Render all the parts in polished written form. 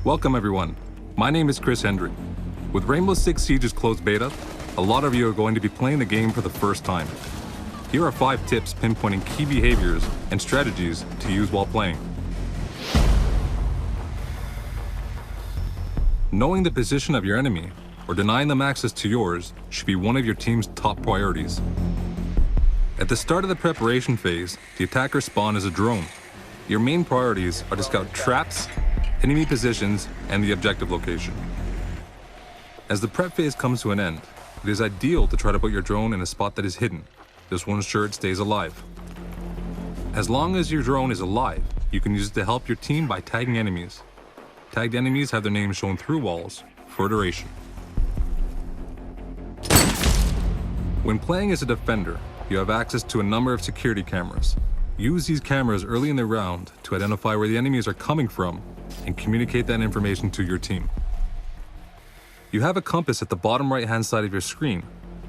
Welcome everyone, my name is Chris Hendry. With Rainbow Six Siege's closed beta, a lot of you are going to be playing the game for the first time. Here are 5 tips pinpointing key behaviors and strategies to use while playing. Knowing the position of your enemy or denying them access to yours should be one of your team's top priorities. At the start of the preparation phase, the attacker spawn is a drone. Your main priorities are to scout traps, enemy positions, and the objective location. As the prep phase comes to an end, it is ideal to try to put your drone in a spot that is hidden. This will ensure it stays alive. As long as your drone is alive, you can use it to help your team by tagging enemies. Tagged enemies have their names shown through walls for duration. When playing as a defender, you have access to a number of security cameras. Use these cameras early in the round to identify where the enemies are coming from and communicate that information to your team. You have a compass at the bottom right-hand side of your screen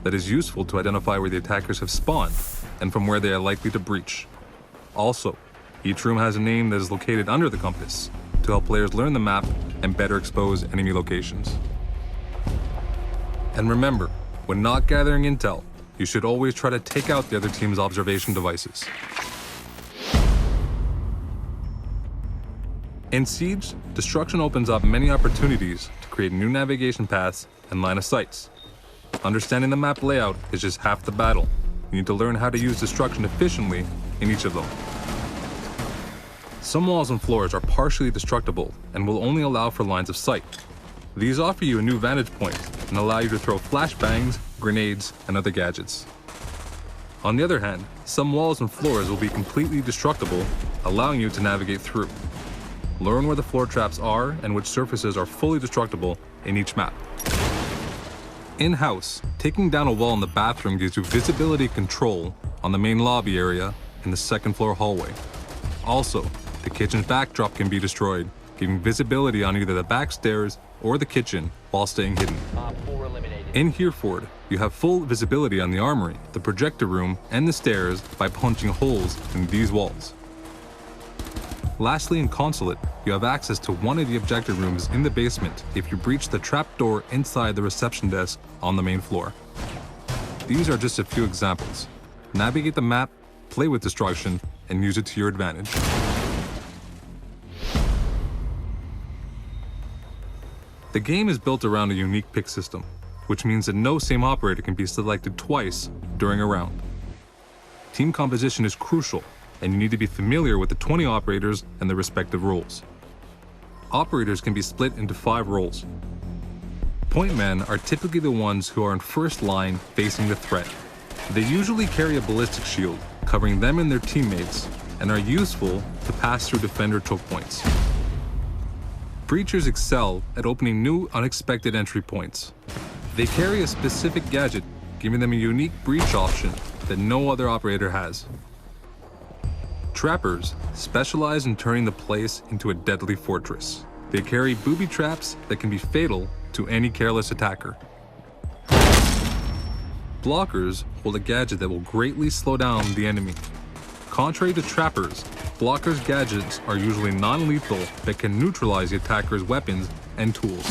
that is useful to identify where the attackers have spawned and from where they are likely to breach. Also, each room has a name that is located under the compass to help players learn the map and better expose enemy locations. And remember, when not gathering intel, you should always try to take out the other team's observation devices. In Siege, destruction opens up many opportunities to create new navigation paths and line of sights. Understanding the map layout is just half the battle. You need to learn how to use destruction efficiently in each of them. Some walls and floors are partially destructible and will only allow for lines of sight. These offer you a new vantage point and allow you to throw flashbangs, grenades, and other gadgets. On the other hand, some walls and floors will be completely destructible, allowing you to navigate through. Learn where the floor traps are and which surfaces are fully destructible in each map. In-house, taking down a wall in the bathroom gives you visibility control on the main lobby area in the second floor hallway. Also, the kitchen's backdrop can be destroyed, giving visibility on either the back stairs or the kitchen while staying hidden. In Hereford, you have full visibility on the armory, the projector room, and the stairs by punching holes in these walls. Lastly, in Consulate, you have access to one of the objective rooms in the basement if you breach the trapdoor inside the reception desk on the main floor. These are just a few examples. Navigate the map, play with destruction, and use it to your advantage. The game is built around a unique pick system, which means that no same operator can be selected twice during a round. Team composition is crucial, and you need to be familiar with the 20 operators and their respective roles. Operators can be split into 5 roles. Point men are typically the ones who are in first line facing the threat. They usually carry a ballistic shield, covering them and their teammates, and are useful to pass through defender choke points. Breachers excel at opening new, unexpected entry points. They carry a specific gadget, giving them a unique breach option that no other operator has. Trappers specialize in turning the place into a deadly fortress. They carry booby traps that can be fatal to any careless attacker. Blockers hold a gadget that will greatly slow down the enemy. Contrary to trappers, blockers' gadgets are usually non-lethal but can neutralize the attacker's weapons and tools.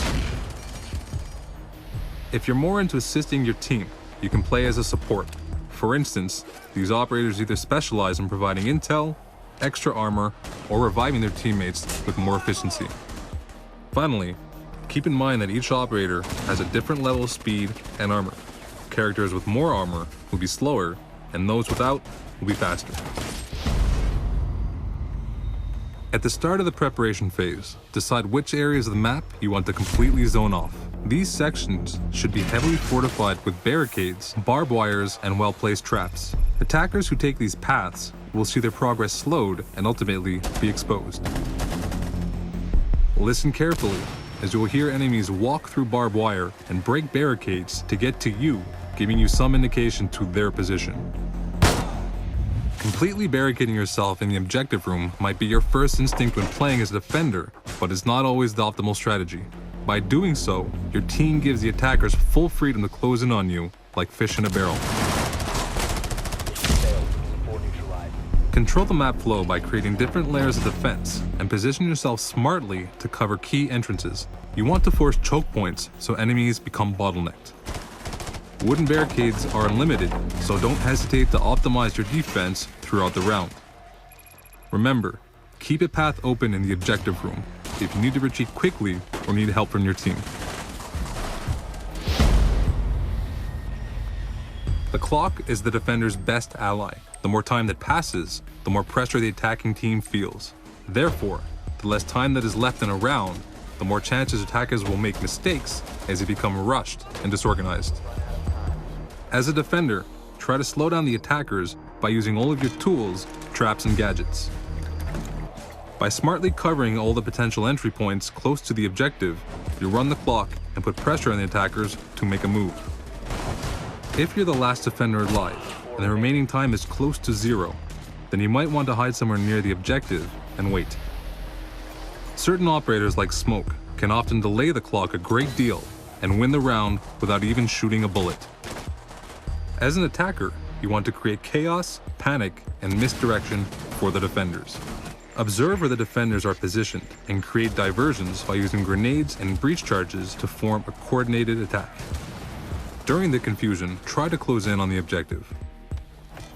If you're more into assisting your team, you can play as a support. For instance, these operators either specialize in providing intel, extra armor, or reviving their teammates with more efficiency. Finally, keep in mind that each operator has a different level of speed and armor. Characters with more armor will be slower, and those without will be faster. At the start of the preparation phase, decide which areas of the map you want to completely zone off. These sections should be heavily fortified with barricades, barbed wires, and well-placed traps. Attackers who take these paths will see their progress slowed and ultimately be exposed. Listen carefully, as you will hear enemies walk through barbed wire and break barricades to get to you, giving you some indication to their position. Completely barricading yourself in the objective room might be your first instinct when playing as a defender, but it's not always the optimal strategy. By doing so, your team gives the attackers full freedom to close in on you like fish in a barrel. Control the map flow by creating different layers of defense and position yourself smartly to cover key entrances. You want to force choke points so enemies become bottlenecked. Wooden barricades are unlimited, so don't hesitate to optimize your defense throughout the round. Remember, keep a path open in the objective room if you need to retreat quickly or need help from your team. The clock is the defender's best ally. The more time that passes, the more pressure the attacking team feels. Therefore, the less time that is left in a round, the more chances attackers will make mistakes as they become rushed and disorganized. As a defender, try to slow down the attackers by using all of your tools, traps, and gadgets. By smartly covering all the potential entry points close to the objective, you run the clock and put pressure on the attackers to make a move. If you're the last defender alive, and the remaining time is close to 0, then you might want to hide somewhere near the objective and wait. Certain operators like Smoke can often delay the clock a great deal and win the round without even shooting a bullet. As an attacker, you want to create chaos, panic, and misdirection for the defenders. Observe where the defenders are positioned and create diversions by using grenades and breach charges to form a coordinated attack. During the confusion, try to close in on the objective.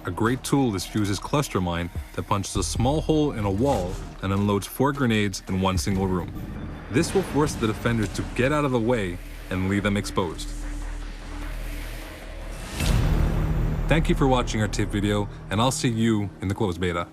A great tool is Fuse's cluster mine that punches a small hole in a wall and unloads 4 grenades in one single room. This will force the defenders to get out of the way and leave them exposed. Thank you for watching our tip video, and I'll see you in the closed beta.